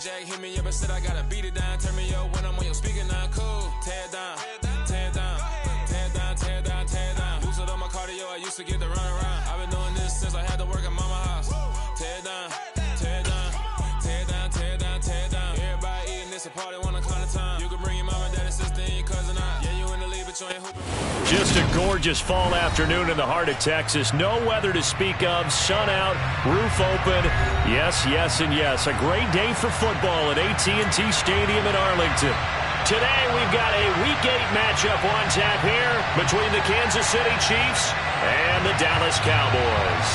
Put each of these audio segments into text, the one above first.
Jack hit me up and said I gotta beat it down. Turn me up when I'm on your speaker now. Cool. Tear down. Tear down. Tear down. Tear down. Tear down. Loosen up my cardio. I used to get to run around. I've been doing this since I had to work at mama house. Tear down. Tear down. Tear down. Tear down. Tear down. Everybody eating this a party 1 o'clock of time. You can bring your mama, daddy, sister, and your cousin out. Yeah, you in the league, but you ain't hooping. Just a gorgeous fall afternoon in the heart of Texas. No weather to speak of. Sun out, roof open. Yes, yes, and yes. A great day for football at AT&T Stadium in Arlington. Today we've got a Week 8 matchup on tap here between the Kansas City Chiefs and the Dallas Cowboys.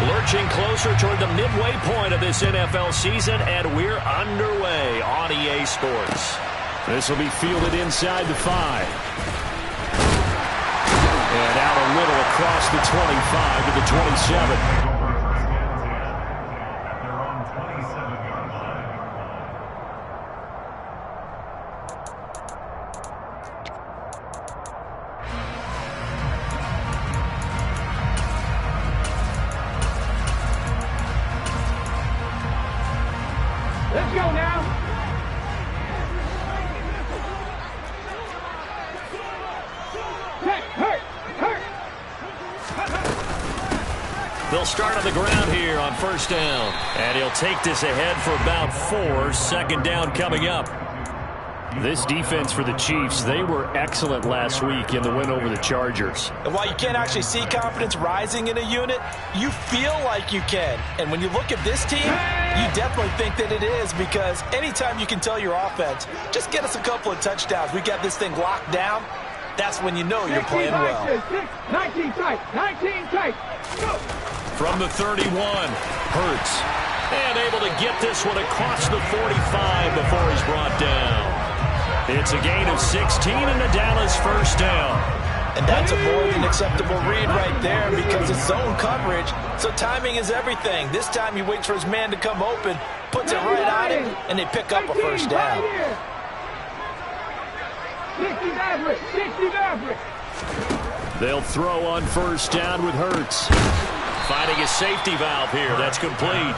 Lurching closer toward the midway point of this NFL season, and we're underway on EA Sports. This will be fielded inside the 5. And out a little across the 25 to the 27. Let's go now. They'll start on the ground here on first down. And he'll take this ahead for about 4. Second down coming up. This defense for the Chiefs, they were excellent last week in the win over the Chargers. And while you can't actually see confidence rising in a unit, you feel like you can. And when you look at this team, you definitely think that it is, because anytime you can tell your offense, just get us a couple of touchdowns, we got this thing locked down, that's when you know you're playing well. 19 tight, 19 tight. Go. From the 31, Hurts. And able to get this one across the 45 before he's brought down. It's a gain of 16 and the Dallas first down. And that's a more than acceptable read right there, because it's zone coverage, so timing is everything. This time he waits for his man to come open, puts it right on him, and they pick up a first down. 60 Maverick, 60 Maverick. They'll throw on first down with Hurts. Finding a safety valve here. That's complete.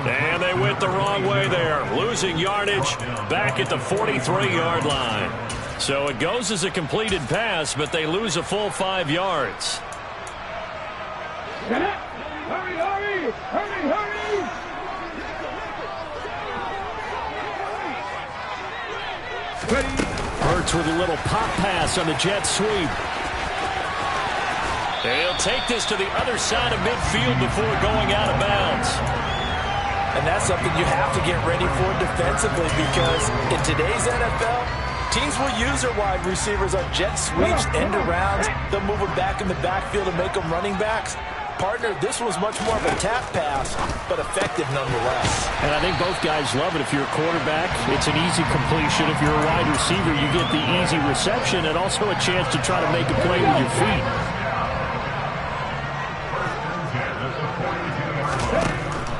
And they went the wrong way there. Losing yardage back at the 43-yard line. So it goes as a completed pass, but they lose a full 5 yards. Hurry, hurry, hurry, hurry. Hurts with a little pop pass on the jet sweep. He'll take this to the other side of midfield before going out of bounds. And that's something you have to get ready for defensively, because in today's NFL, teams will use their wide receivers on jet sweeps, end arounds. They'll move them back in the backfield and make them running backs. Partner, this was much more of a tap pass, but effective nonetheless. And I think both guys love it. If you're a quarterback, it's an easy completion. If you're a wide receiver, you get the easy reception and also a chance to try to make a play with your feet.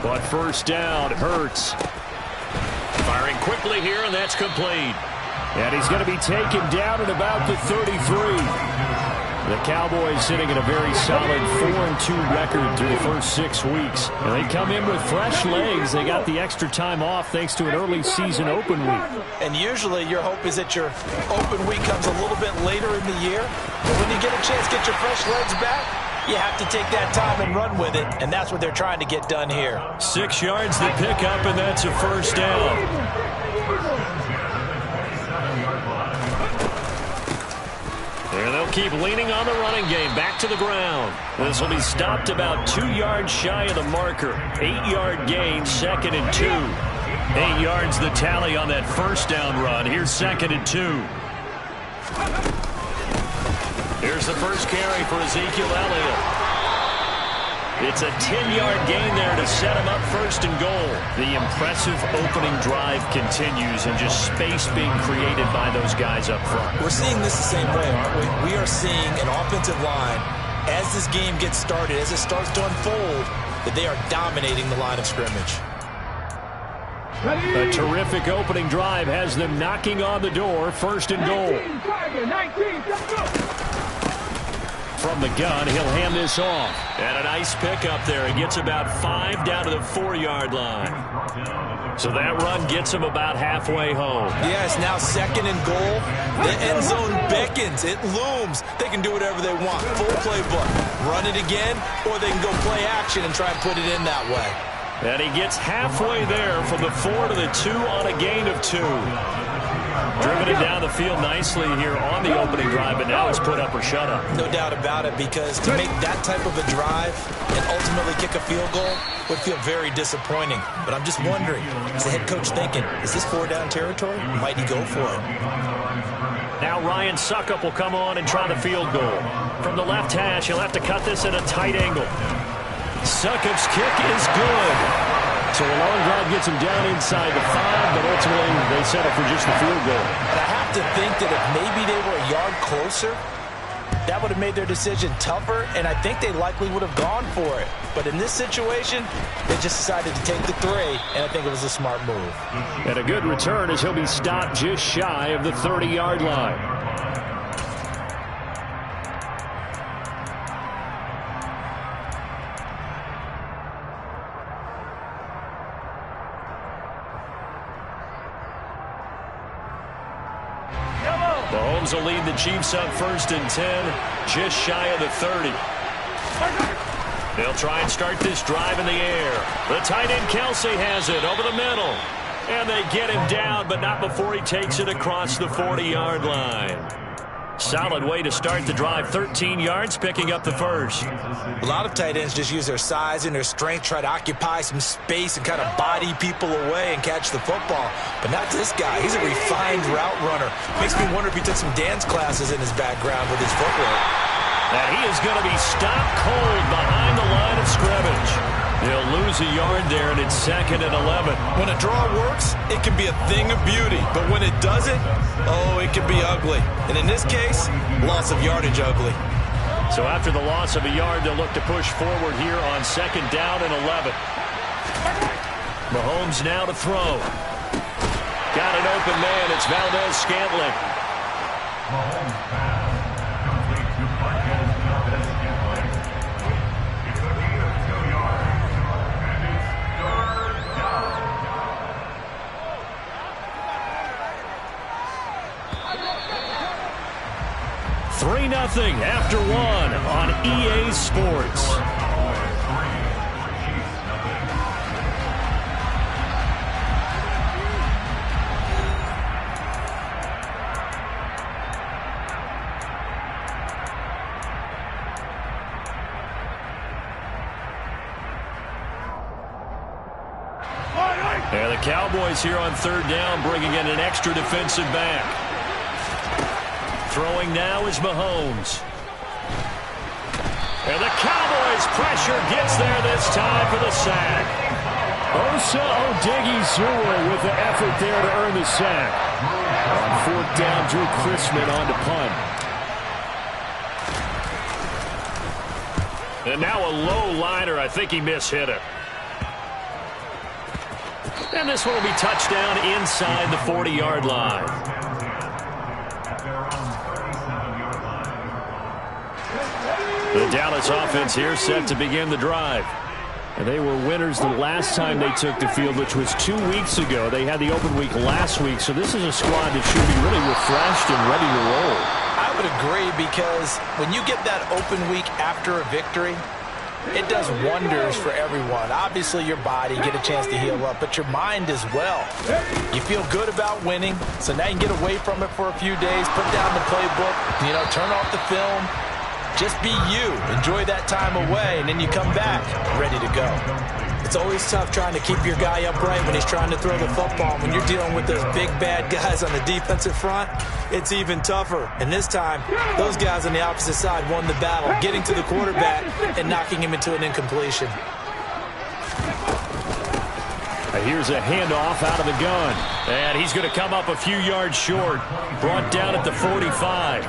But first down, Hurts. Firing quickly here, and that's complete. And he's going to be taken down at about the 33. The Cowboys sitting at a very solid 4-2 record through the first 6 weeks. And they come in with fresh legs. They got the extra time off thanks to an early season open week. And usually your hope is that your open week comes a little bit later in the year. But when you get a chance to get your fresh legs back, you have to take that time and run with it. And that's what they're trying to get done here. 6 yards to pick up, and that's a first down. And they'll keep leaning on the running game. Back to the ground. This will be stopped about 2 yards shy of the marker. 8-yard gain, 2nd and 2. 8 yards the tally on that first down run. Here's 2nd and 2. Here's the first carry for Ezekiel Elliott. It's a 10-yard gain there to set him up first and goal. The impressive opening drive continues, and just space being created by those guys up front. We're seeing this the same way, aren't we? We are seeing an offensive line, as this game gets started, as it starts to unfold, that they are dominating the line of scrimmage. A terrific opening drive has them knocking on the door. First and goal. 19, go. From the gun, he'll hand this off. And a nice pickup there. He gets about 5 down to the 4-yard line. So that run gets him about halfway home. Yeah, it's now second and goal. The end zone beckons. It looms. They can do whatever they want. Full playbook. Run it again, or they can go play action and try and put it in that way. And he gets halfway there from the 4 to the 2 on a gain of 2. Driven it down the field nicely here on the opening drive, but now it's put up or shut up. No doubt about it, because to make that type of a drive and ultimately kick a field goal would feel very disappointing. But I'm just wondering, is the head coach thinking, is this 4-down territory? Might he go for it? Now Ryan Suckup will come on and try the field goal. From the left hash, he'll have to cut this at a tight angle. Suckup's kick is good. So a long drive gets him down inside the 5, but ultimately they settle for just the field goal. And I have to think that if maybe they were a yard closer, that would have made their decision tougher, and I think they likely would have gone for it. But in this situation, they just decided to take the 3, and I think it was a smart move. And a good return as he'll be stopped just shy of the 30-yard line. Mahomes will lead the Chiefs up first and 10, just shy of the 30. They'll try and start this drive in the air. The tight end Kelsey has it over the middle. And they get him down, but not before he takes it across the 40-yard line. Solid way to start the drive. 13 yards, picking up the first. A lot of tight ends just use their size and their strength, try to occupy some space and kind of body people away and catch the football. But not this guy. He's a refined route runner. Makes me wonder if he took some dance classes in his background with his footwork. And he is going to be stopped cold behind the line of scrimmage. They'll lose a yard there, and it's second and 11. When a draw works, it can be a thing of beauty. But when it doesn't, oh, it can be ugly. And in this case, loss of yardage ugly. So after the loss of a yard, they'll look to push forward here on second down and 11. Mahomes now to throw. Got an open man. It's Valdez-Scantling. Nothing after 1 on EA Sports. And the Cowboys here on third down, bringing in an extra defensive back. Throwing now is Mahomes. And the Cowboys pressure gets there this time for the sack. Osa Odighizuwa with the effort there to earn the sack. On fourth down, Drew Chrisman on to punt. And now a low liner. I think he mishit it. And this one will be touchdown inside the 40-yard line. The Dallas offense here set to begin the drive. And they were winners the last time they took the field, which was 2 weeks ago. They had the open week last week, so this is a squad that should be really refreshed and ready to roll. I would agree, because when you get that open week after a victory, it does wonders for everyone. Obviously, your body, get a chance to heal up, but your mind as well. You feel good about winning, so now you can get away from it for a few days, put down the playbook, turn off the film. Just be you. Enjoy that time away, and then you come back ready to go. It's always tough trying to keep your guy upright when he's trying to throw the football. When you're dealing with those big, bad guys on the defensive front, it's even tougher. And this time, those guys on the opposite side won the battle, getting to the quarterback and knocking him into an incompletion. Here's a handoff out of the gun. And he's going to come up a few yards short. Brought down at the 45.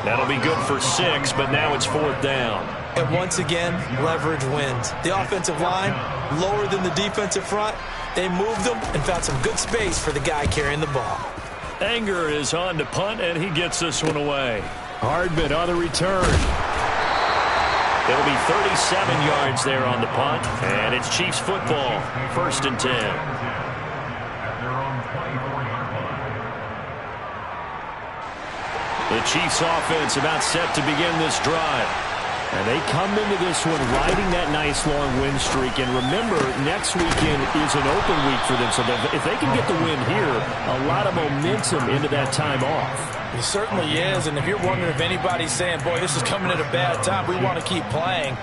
That'll be good for 6, but now it's fourth down. And once again, leverage wins. The offensive line, lower than the defensive front. They moved them and found some good space for the guy carrying the ball. Anger is on to punt, and he gets this one away. Hardman on the return. It'll be 37 yards there on the punt, and it's Chiefs football, 1st and 10. The Chiefs offense about set to begin this drive. And they come into this one riding that nice long win streak. And remember, next weekend is an open week for them. So if they can get the win here, a lot of momentum into that time off. It certainly is. And if you're wondering if anybody's saying, boy, this is coming at a bad time, we want to keep playing,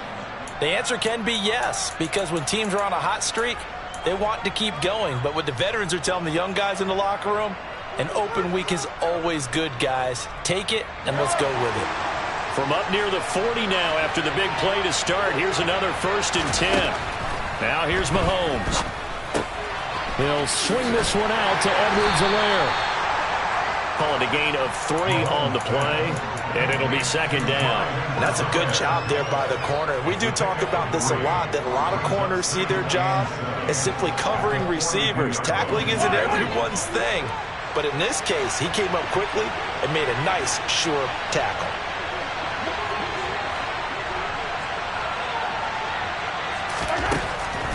the answer can be yes. Because when teams are on a hot streak, they want to keep going. But what the veterans are telling the young guys in the locker room, an open week is always good, guys. Take it, and let's go with it. From up near the 40 now after the big play to start. Here's another 1st and 10. Now here's Mahomes. He'll swing this one out to Edwards-Helaire. Call it a gain of 3 on the play, and it'll be 2nd down. And that's a good job there by the corner. We do talk about this a lot, that a lot of corners see their job as simply covering receivers. Tackling isn't everyone's thing. But in this case, he came up quickly and made a nice, sure tackle.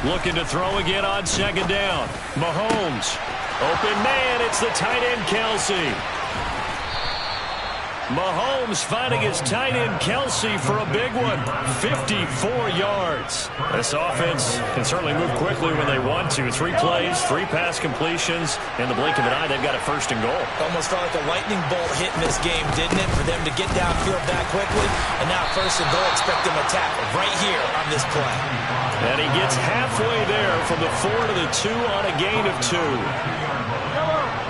Looking to throw again on 2nd down. Mahomes. Open man. It's the tight end, Kelsey. Mahomes finding his tight end, Kelsey, for a big one. 54 yards. This offense can certainly move quickly when they want to. 3 plays, 3 pass completions. In the blink of an eye, they've got a 1st and goal. Almost felt like a lightning bolt hit in this game, didn't it? For them to get downfield that quickly. And now 1st and goal, expect them to tackle right here on this play. And he gets halfway there from the 4 to the 2 on a gain of 2.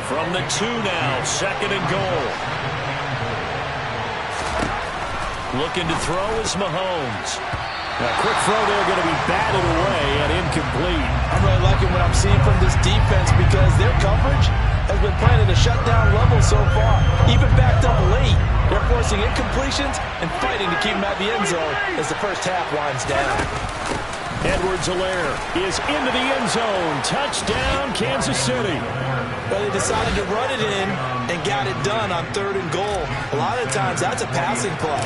From the 2 now, 2nd and goal. Looking to throw is Mahomes. A quick throw there going to be batted away and incomplete. I'm really liking what I'm seeing from this defense because their coverage has been playing at a shutdown level so far. Even backed up late, they're forcing incompletions and fighting to keep them at the end zone as the first half winds down. Edwards-Helaire is into the end zone. Touchdown, Kansas City. Well, they decided to run it in and got it done on 3rd and goal. A lot of times, that's a passing play.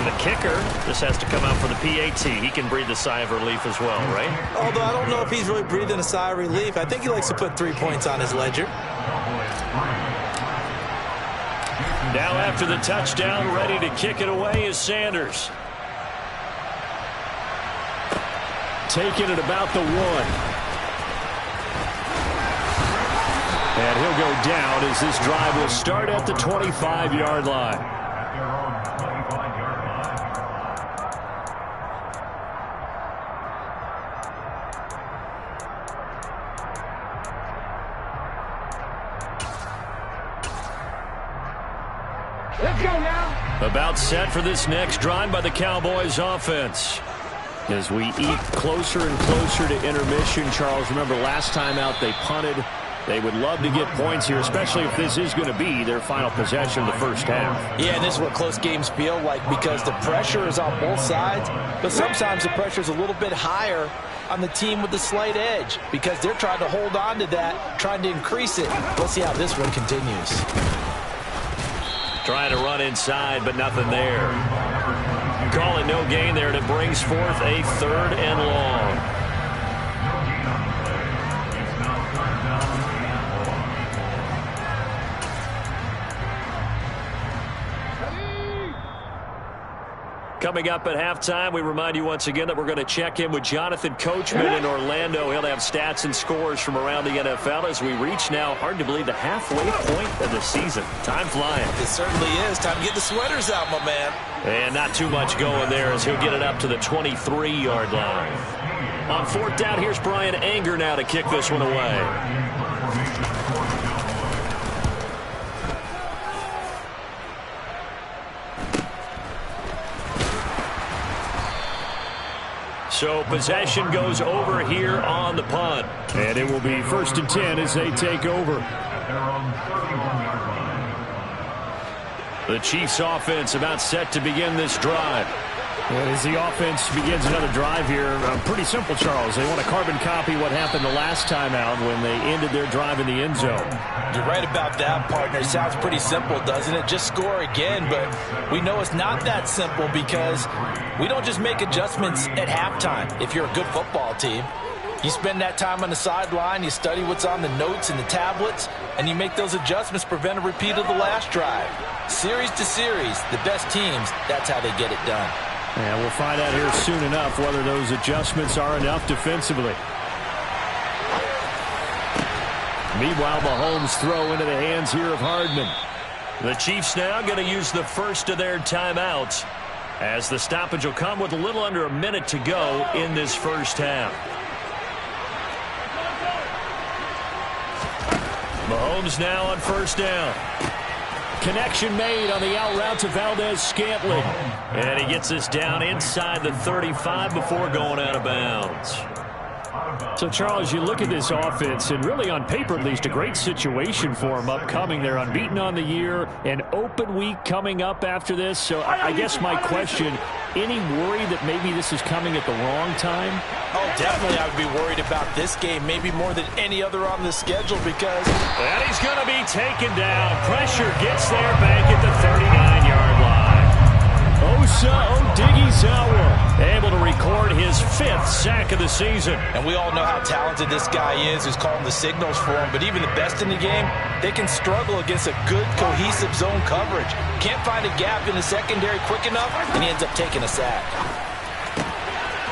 The kicker just has to come out for the PAT. He can breathe a sigh of relief as well, right? Although I don't know if he's really breathing a sigh of relief. I think he likes to put 3 points on his ledger. Now after the touchdown, ready to kick it away is Sanders. Taking it about the 1. And he'll go down as this drive will start at the 25-yard line. Let's go now. About set for this next drive by the Cowboys offense. As we eat closer and closer to intermission, Charles, remember last time out they punted. They would love to get points here, especially if this is going to be their final possession of the first half. Yeah, and this is what close games feel like because the pressure is on both sides, but sometimes the pressure is a little bit higher on the team with the slight edge because they're trying to hold on to that, trying to increase it. Let's see how this one continues. Trying to run inside, but nothing there. Calling no gain there, and it brings forth a 3rd and long. Coming up at halftime, we remind you once again that we're going to check in with Jonathan Coachman in Orlando. He'll have stats and scores from around the NFL as we reach now, hard to believe, the halfway point of the season. Time flying. It certainly is. Time to get the sweaters out, my man. And not too much going there as he'll get it up to the 23-yard line. On 4th down, here's Brian Anger now to kick this one away. So possession goes over here on the punt. And it will be 1st and 10 as they take over. The Chiefs offense about set to begin this drive. And as the offense begins another drive here, pretty simple, Charles. They want to carbon copy what happened the last time out when they ended their drive in the end zone. You're right about that, partner. It sounds pretty simple, doesn't it? Just score again, but we know it's not that simple because we don't just make adjustments at halftime if you're a good football team. You spend that time on the sideline, you study what's on the notes and the tablets, and you make those adjustments to prevent a repeat of the last drive. Series to series, the best teams, that's how they get it done. And we'll find out here soon enough whether those adjustments are enough defensively. Meanwhile, Mahomes throw into the hands here of Hardman. The Chiefs now going to use the first of their timeouts as the stoppage will come with a little under a minute to go in this first half. Mahomes now on first down. Connection made on the out route to Valdez-Scantling. And he gets us down inside the 35 before going out of bounds. So, Charles, you look at this offense, and really on paper at least, a great situation for them upcoming. They're unbeaten on the year, an open week coming up after this. So I guess my question, any worry that maybe this is coming at the wrong time? Oh, definitely I would be worried about this game, maybe more than any other on the schedule because... And he's going to be taken down. Pressure gets there back at the 39-yard line. Osa Odighizuwa able to record his 5th sack of the season. And we all know how talented this guy is who's calling the signals for him, but even the best in the game, they can struggle against a good, cohesive zone coverage. Can't find a gap in the secondary quick enough, and he ends up taking a sack.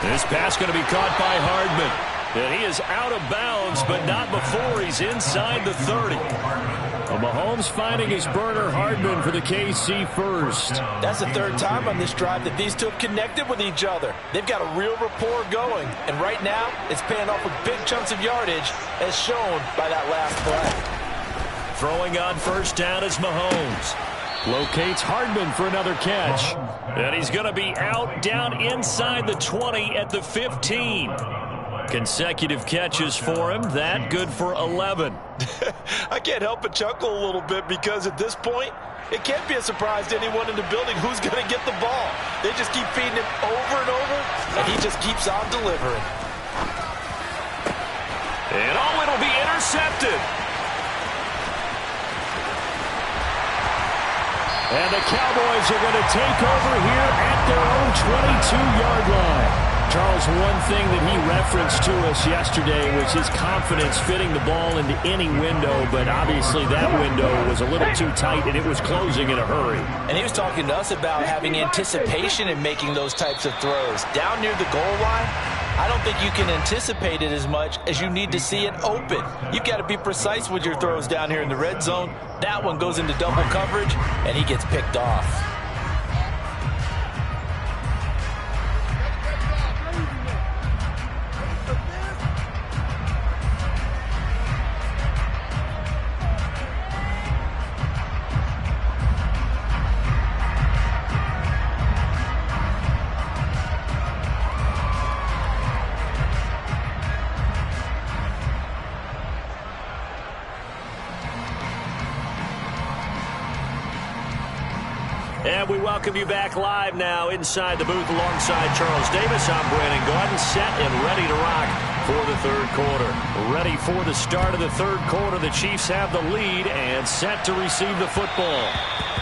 This pass going to be caught by Hardman. And he is out of bounds, but not before he's inside the 30. Mahomes finding his burner Hardman for the KC first. That's the 3rd time on this drive that these two have connected with each other. They've got a real rapport going, and right now it's paying off with big chunks of yardage as shown by that last play. Throwing on first down is Mahomes. Locates Hardman for another catch. And he's going to be out down inside the 20 at the 15. Consecutive catches for him. That good for 11. I can't help but chuckle a little bit because at this point, it can't be a surprise to anyone in the building who's going to get the ball. They just keep feeding him over and over, and he just keeps on delivering. And it'll be intercepted. And the Cowboys are going to take over here at their own 22-yard line. Charles, one thing that he referenced to us yesterday was his confidence fitting the ball into any window, but obviously that window was a little too tight, and it was closing in a hurry. And he was talking to us about having anticipation in making those types of throws. Down near the goal line, I don't think you can anticipate it as much as you need to see it open. You've got to be precise with your throws down here in the red zone. That one goes into double coverage, and he gets picked off. And we welcome you back live now inside the booth alongside Charles Davis. I'm Brandon Gordon, set and ready to rock for the 3rd quarter. Ready for the start of the 3rd quarter. The Chiefs have the lead and set to receive the football.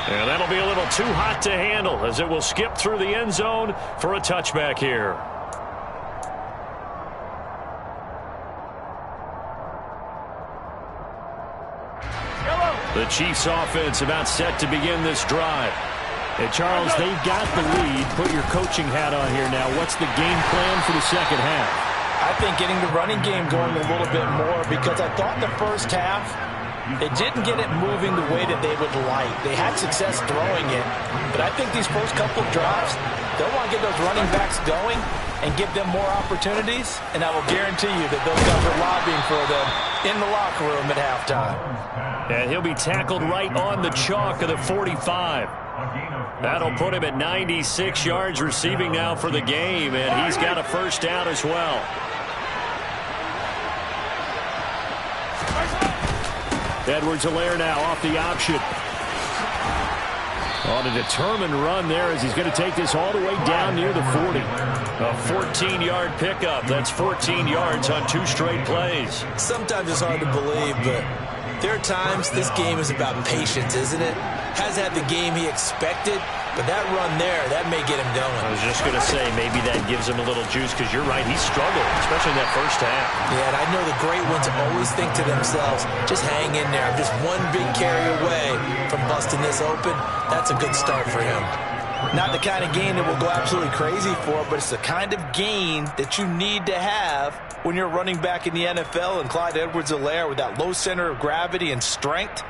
And that'll be a little too hot to handle as it will skip through the end zone for a touchback here. The Chiefs offense about set to begin this drive. Hey, Charles, they've got the lead. Put your coaching hat on here now. What's the game plan for the second half? I think getting the running game going a little bit more because I thought in the first half it didn't get it moving the way that they would like. They had success throwing it, but I think these first couple of drives, they'll want to get those running backs going and give them more opportunities, and I will guarantee you that those guys are lobbying for them in the locker room at halftime. And he'll be tackled right on the chalk of the 45. That'll put him at 96 yards receiving now for the game, and he's got a first down as well. Edwards-Helaire now off the option. On a determined run there as he's going to take this all the way down near the 40. A 14-yard pickup. That's 14 yards on 2 straight plays. Sometimes it's hard to believe, but there are times this game is about patience, isn't it? Has had the game he expected, but that run there, that may get him going. I was just going to say, maybe that gives him a little juice, because you're right, he struggled, especially in that first half. Yeah, and I know the great ones always think to themselves, just hang in there. I'm just one big carry away from busting this open. That's a good start for him. Not the kind of gain that we'll go absolutely crazy for, but it's the kind of gain that you need to have when you're running back in the NFL. And Clyde Edwards-Helaire, with that low center of gravity and strength,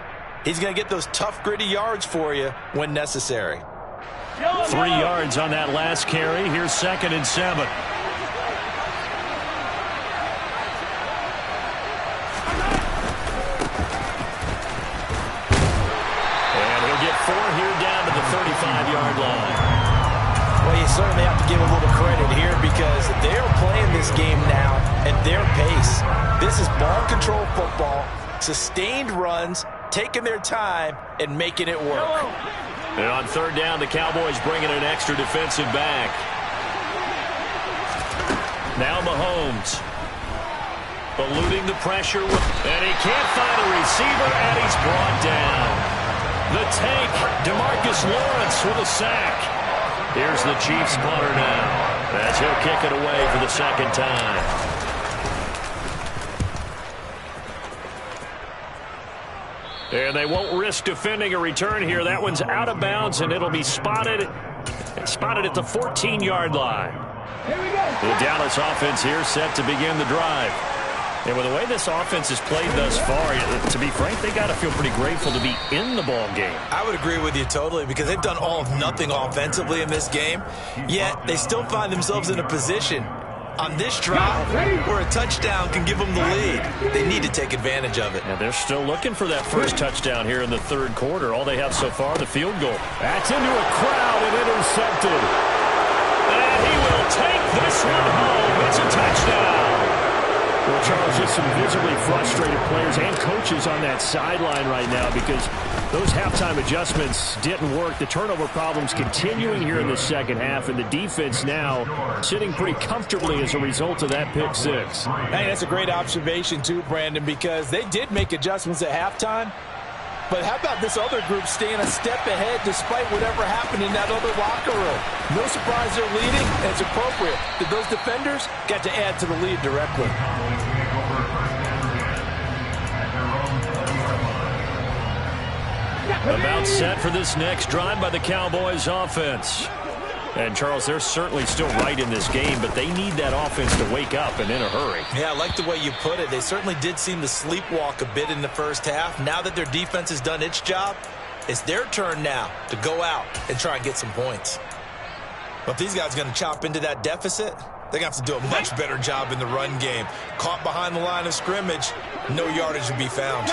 he's going to get those tough, gritty yards for you when necessary. 3 yards on that last carry. Here's 2nd and 7. And he'll get 4 here down to the 35-yard line. Well, you certainly have to give a little credit here because they're playing this game now at their pace. This is ball control football, sustained runs, taking their time and making it work. And on 3rd down, the Cowboys bringing an extra defensive back. Now Mahomes. Eluding the pressure. And he can't find a receiver, and he's brought down. The tank, DeMarcus Lawrence with a sack. Here's the Chiefs punter now, as he'll kick it away for the 2nd time. And they won't risk defending a return here. That one's out of bounds, and it'll be spotted at the 14-yard line. Here we go. The Dallas offense here set to begin the drive. And with the way this offense has played thus far, to be frank, they got to feel pretty grateful to be in the ball game. I would agree with you totally because they've done all of nothing offensively in this game, yet they still find themselves in a position on this drive where a touchdown can give them the lead. They need to take advantage of it. And they're still looking for that first touchdown here in the 3rd quarter. All they have so far, the field goal. That's into a crowd and intercepted. And he will take this one home. It's a touchdown. Well, Charles, just some visibly frustrated players and coaches on that sideline right now because those halftime adjustments didn't work. The turnover problems continuing here in the 2nd half, and the defense now sitting pretty comfortably as a result of that pick 6. Hey, that's a great observation too, Brandon, because they did make adjustments at halftime. But how about this other group staying a step ahead despite whatever happened in that other locker room? No surprise they're leading, and it's appropriate that those defenders got to add to the lead directly. About set for this next drive by the Cowboys offense. And, Charles, they're certainly still right in this game, but they need that offense to wake up and in a hurry. Yeah, I like the way you put it. They certainly did seem to sleepwalk a bit in the first half. Now that their defense has done its job, it's their turn now to go out and try and get some points. But if these guys are going to chop into that deficit, they're going to have to do a much better job in the run game. Caught behind the line of scrimmage, no yardage will be found.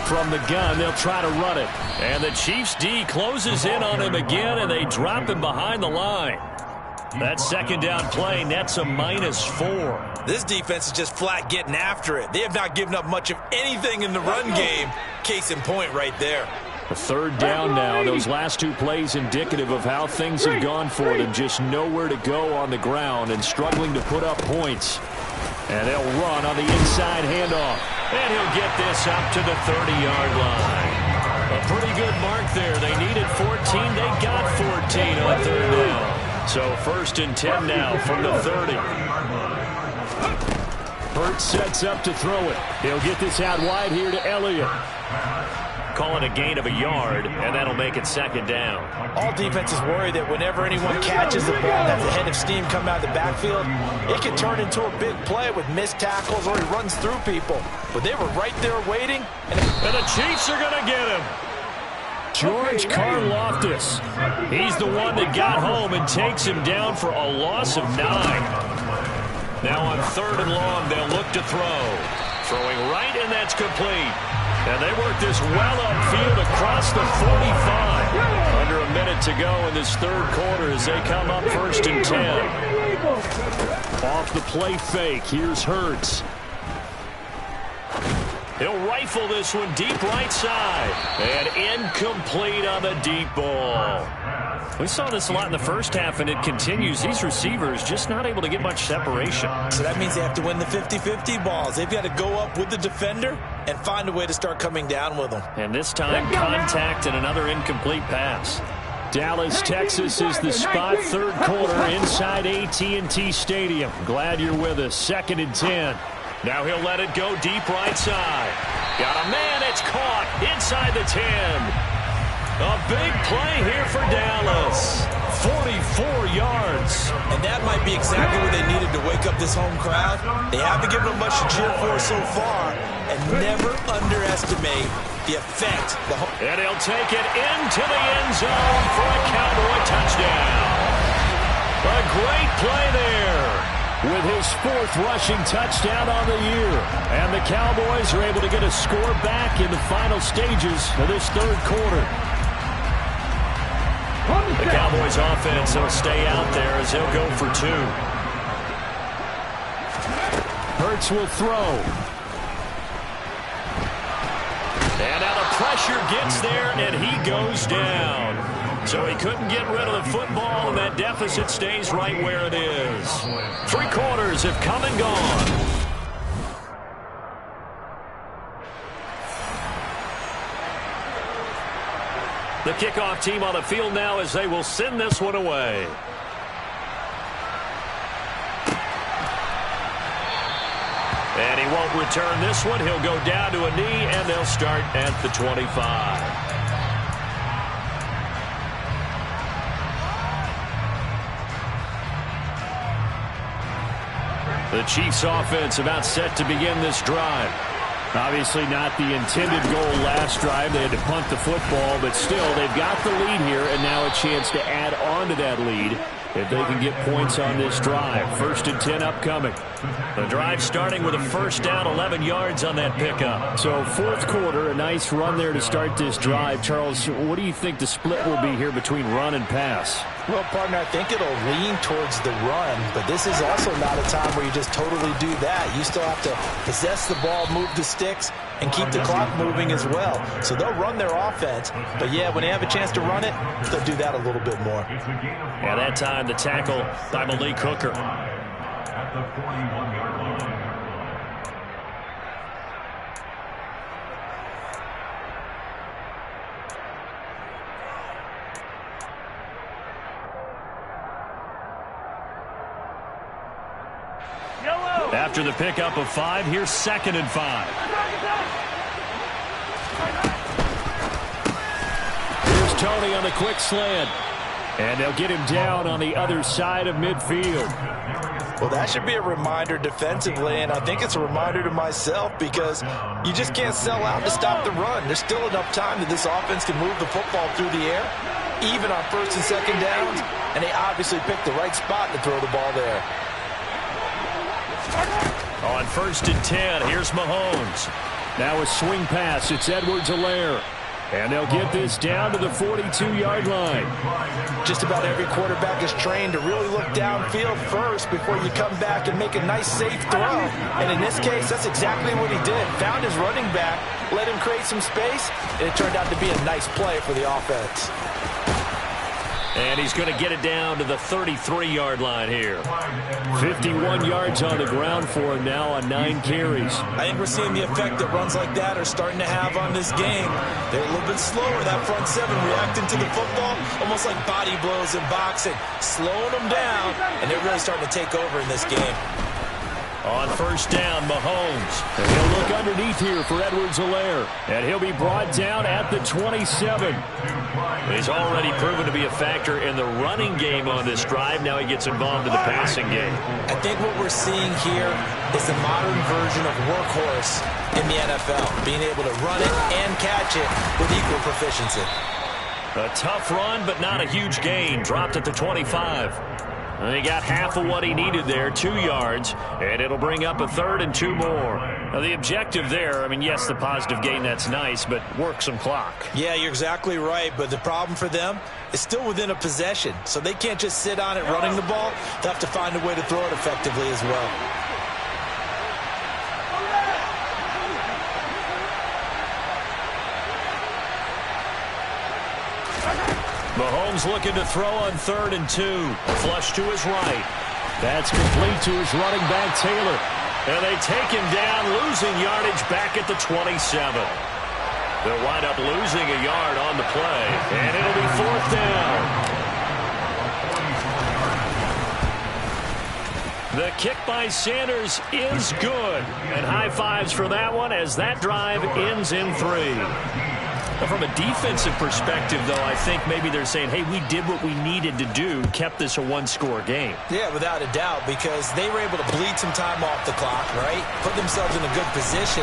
From the gun, they'll try to run it. And the Chiefs D closes in on him again, and they drop him behind the line. That 2nd down play nets a -4. This defense is just flat getting after it. They have not given up much of anything in the run game. Case in point right there. A 3rd down now. Those last 2 plays indicative of how things have gone for them. Just nowhere to go on the ground and struggling to put up points. And they'll run on the inside handoff. And he'll get this up to the 30-yard line. A pretty good mark there. They needed 14. They got 14 on 3rd down. So 1st and 10 now from the 30. Hurts sets up to throw it. He'll get this out wide here to Elliott. Call it a gain of a yard, and that'll make it 2nd down. All defenses worry that whenever anyone catches the ball, has a head of steam come out of the backfield, it can turn into a big play with missed tackles or he runs through people. But they were right there waiting. And the Chiefs are going to get him. George Karlaftis. He's the one that got home and takes him down for a loss of 9. Now on 3rd and long, they'll look to throw. Throwing right, and that's complete. And they work this well upfield across the 45. Under a minute to go in this 3rd quarter as they come up 1st and 10. Off the play fake, here's Hurts. He'll rifle this one deep right side. And incomplete on the deep ball. We saw this a lot in the first half, and it continues. These receivers just not able to get much separation. So that means they have to win the 50-50 balls. They've got to go up with the defender and find a way to start coming down with them. And this time, contact and another incomplete pass. Dallas, Texas is the spot. Third quarter inside AT&T Stadium. Glad you're with us. 2nd and 10. Now he'll let it go deep right side. Got a man. It's caught inside the 10. A big play here for Dallas. 44 yards. And that might be exactly what they needed to wake up this home crowd. They haven't given them much to cheer for so far. And never underestimate the effect. And he'll take it into the end zone for a Cowboy touchdown. A great play there with his 4th rushing touchdown on the year. And the Cowboys are able to get a score back in the final stages of this 3rd quarter. The Cowboys offense will stay out there as he'll go for 2. Hurts will throw. And now the pressure gets there, and he goes down. So he couldn't get rid of the football, and that deficit stays right where it is. 3 quarters have come and gone. The kickoff team on the field now as they will send this one away. And he won't return this one. He'll go down to a knee, and they'll start at the 25. The Chiefs offense about set to begin this drive. Obviously not the intended goal last drive. They had to punt the football, but still they've got the lead here and now a chance to add on to that lead if they can get points on this drive. 1st and 10 upcoming. The drive starting with a 1st down, 11 yards on that pickup. So 4th quarter, a nice run there to start this drive. Charles, what do you think the split will be here between run and pass? Well, partner, I think it'll lean towards the run, but this is also not a time where you just totally do that. You still have to possess the ball, move the sticks, and keep the clock moving as well. So they'll run their offense, but yeah, when they have a chance to run it, they'll do that a little bit more. Yeah, that time the tackle by Malik Hooker. At the 41-yard line. After the pickup of 5, here's 2nd and 5. Here's Tony on the quick slant. And they'll get him down on the other side of midfield. Well, that should be a reminder defensively, and I think it's a reminder to myself because you just can't sell out to stop the run. There's still enough time that this offense can move the football through the air, even on 1st and 2nd downs, and they obviously picked the right spot to throw the ball there. On 1st and 10, here's Mahomes. Now a swing pass. It's Edwards-Helaire. And they'll get this down to the 42-yard line. Just about every quarterback is trained to really look downfield first before you come back and make a nice, safe throw. And in this case, that's exactly what he did. Found his running back, let him create some space, and it turned out to be a nice play for the offense. And he's going to get it down to the 33-yard line here. 51 yards on the ground for him now on 9 carries. I think we're seeing the effect that runs like that are starting to have on this game. They're a little bit slower, that front 7, reacting to the football, almost like body blows in boxing, slowing them down, and they're really starting to take over in this game. On 1st down, Mahomes. And he'll look underneath here for Edwards-Helaire. And he'll be brought down at the 27. He's already proven to be a factor in the running game on this drive. Now he gets involved in the passing game. I think what we're seeing here is the modern version of workhorse in the NFL, being able to run it and catch it with equal proficiency. A tough run, but not a huge gain. Dropped at the 25. And he got half of what he needed there, 2 yards, and it'll bring up a 3rd and 2 more. Now, the objective there, I mean, yes, the positive gain, that's nice, but work some clock. Yeah, you're exactly right, but the problem for them is still within a possession, so they can't just sit on it running the ball. They'll have to find a way to throw it effectively as well. Mahomes looking to throw on 3rd and 2. Flush to his right. That's complete to his running back, Taylor. And they take him down, losing yardage back at the 27. They'll wind up losing a yard on the play, and it'll be 4th down. The kick by Sanders is good. And high fives for that one as that drive ends in 3. From a defensive perspective, though, I think maybe they're saying, hey, we did what we needed to do, kept this a one-score game. Yeah, without a doubt, because they were able to bleed some time off the clock, right? Put themselves in a good position,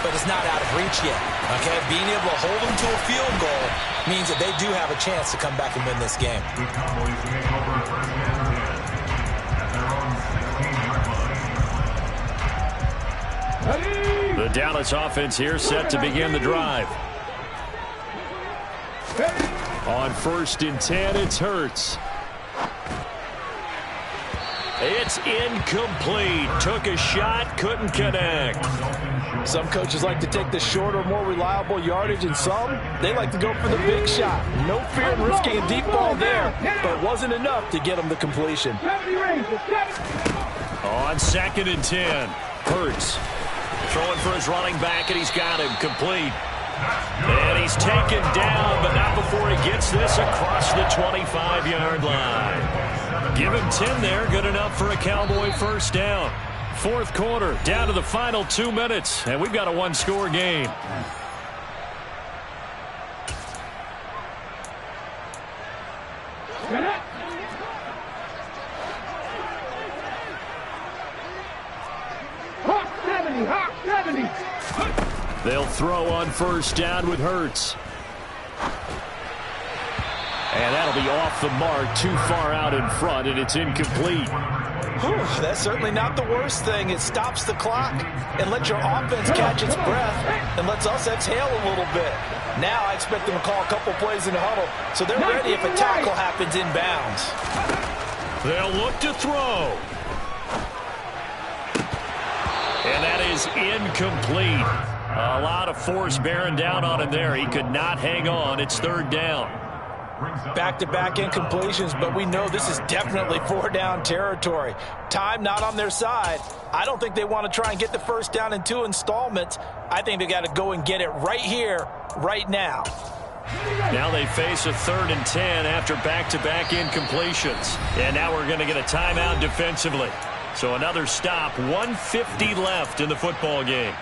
but it's not out of reach yet, okay? Being able to hold them to a field goal means that they do have a chance to come back and win this game. The Cowboys take over 1st and 10 at their own 16-yard line. The Dallas offense here set to begin the drive. On 1st and 10, it's Hurts. It's incomplete. Took a shot, couldn't connect. Some coaches like to take the shorter, more reliable yardage, and some, they like to go for the big shot. No fear in risking a deep ball there, but it wasn't enough to get them the completion. On 2nd and 10, Hurts throwing for his running back, and he's got him complete. And he's taken down, but not before he gets this across the 25-yard line. Give him 10 there, good enough for a Cowboy 1st down. 4th quarter, down to the final 2 minutes, and we've got a one-score game. Hawk 70, Hawk 70. They'll throw on 1st down with Hurts. And that'll be off the mark, too far out in front, and it's incomplete. Whew, that's certainly not the worst thing. It stops the clock and lets your offense catch its breath and lets us exhale a little bit. Now I expect them to call a couple plays in the huddle, so they're ready if a tackle happens inbounds. They'll look to throw. And that is incomplete. A lot of force bearing down on him there. He could not hang on. It's 3rd down. Back-to-back incompletions, but we know this is definitely 4-down territory. Time not on their side. I don't think they want to try and get the 1st down in 2 installments. I think they got to go and get it right here, right now. Now they face a 3rd and 10 after back-to-back incompletions. And now we're going to get a timeout defensively. So another stop, 1:50 left in the football game.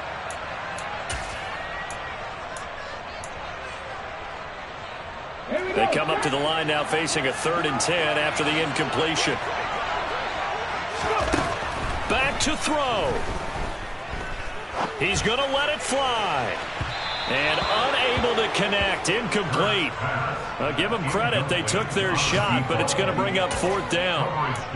They come up to the line now facing a 3rd and 10 after the incompletion. Back to throw. He's going to let it fly. And unable to connect. Incomplete. Give them credit. They took their shot, but it's going to bring up 4th down.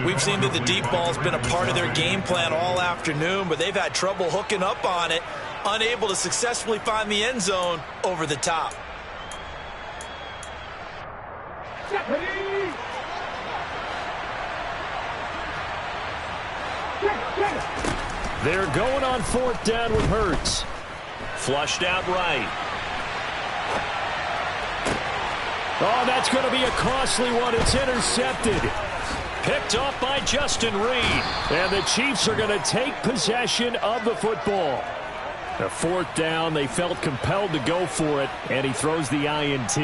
We've seen that the deep ball has been a part of their game plan all afternoon, but they've had trouble hooking up on it, unable to successfully find the end zone over the top. They're going on 4th down with Hurts. Flushed out right. Oh, that's going to be a costly one. It's intercepted. Picked off by Justin Reed. And the Chiefs are going to take possession of the football. A 4th down, they felt compelled to go for it, and he throws the INT.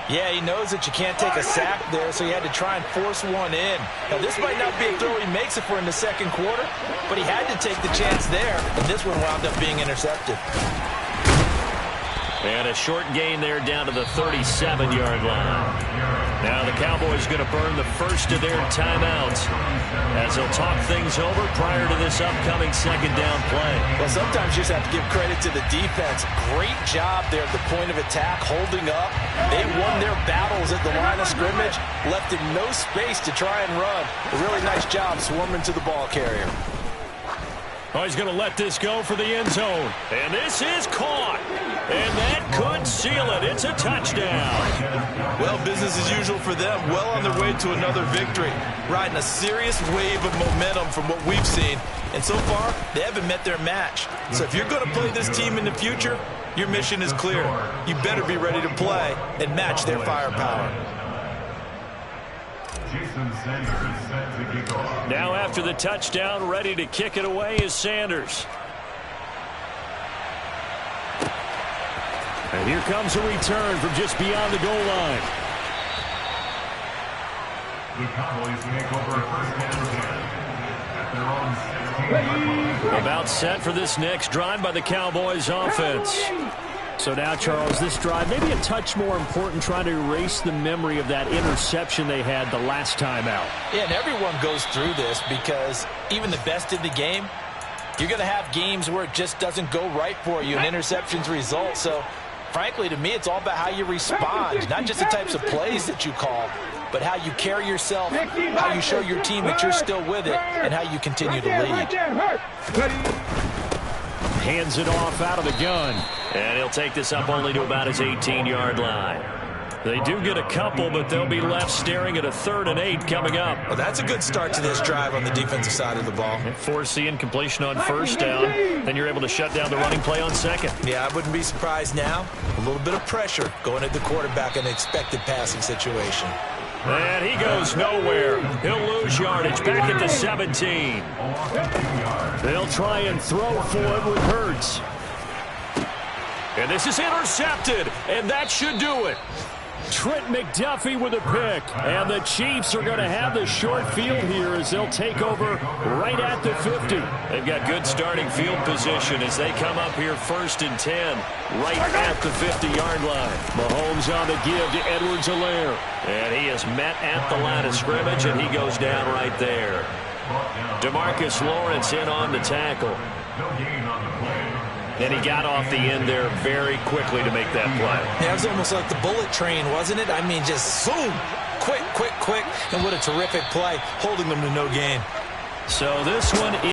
Yeah, he knows that you can't take a sack there, so he had to try and force one in. Now, this might not be a throw he makes if we're in the 2nd quarter, but he had to take the chance there, and this one wound up being intercepted. And a short gain there down to the 37-yard line. Now the Cowboys going to burn the first of their timeouts as they'll talk things over prior to this upcoming 2nd down play. Well, sometimes you just have to give credit to the defense. Great job there at the point of attack, holding up. They won their battles at the line of scrimmage, left him no space to try and run. A really nice job swarming to the ball carrier. Oh, he's going to let this go for the end zone. And this is caught. And that could seal it. It's a touchdown. Well, business as usual for them. Well on their way to another victory. Riding a serious wave of momentum from what we've seen. And so far, they haven't met their match. So if you're going to play this team in the future, your mission is clear. You better be ready to play and match their firepower. Now after the touchdown, ready to kick it away is Sanders. And here comes a return from just beyond the goal line. The Cowboys make over first and 10 at their own 16-yard line. About set for this next drive by the Cowboys offense. So now, Charles, this drive maybe a touch more important, trying to erase the memory of that interception they had the last time out. Yeah, and everyone goes through this because even the best in the game, you're going to have games where it just doesn't go right for you and interceptions result. So, frankly, to me, it's all about how you respond, not just the types of plays that you call, but how you carry yourself, how you show your team that you're still with it, and how you continue to lead. Hands it off out of the gun. And he'll take this up only to about his 18-yard line. They do get a couple, but they'll be left staring at a 3rd and 8 coming up. Well, that's a good start to this drive on the defensive side of the ball. Force the incompletion on first down. Then you're able to shut down the running play on second. Yeah, I wouldn't be surprised now. A little bit of pressure going at the quarterback in an expected passing situation. And he goes nowhere. He'll lose yardage back at the 17. They'll try and throw for it with Hurts. And this is intercepted, and that should do it. Trent McDuffie with a pick. And the Chiefs are going to have the short field here as they'll take over right at the 50. They've got good starting field position as they come up here 1st and 10, right at the 50-yard line. Mahomes on the give to Edwards-Helaire. And he is met at the line of scrimmage, and he goes down right there. DeMarcus Lawrence in on the tackle. And he got off the end there very quickly to make that play. Yeah, it was almost like the bullet train, wasn't it? I mean, just boom, quick, and what a terrific play, holding them to no gain. So this one is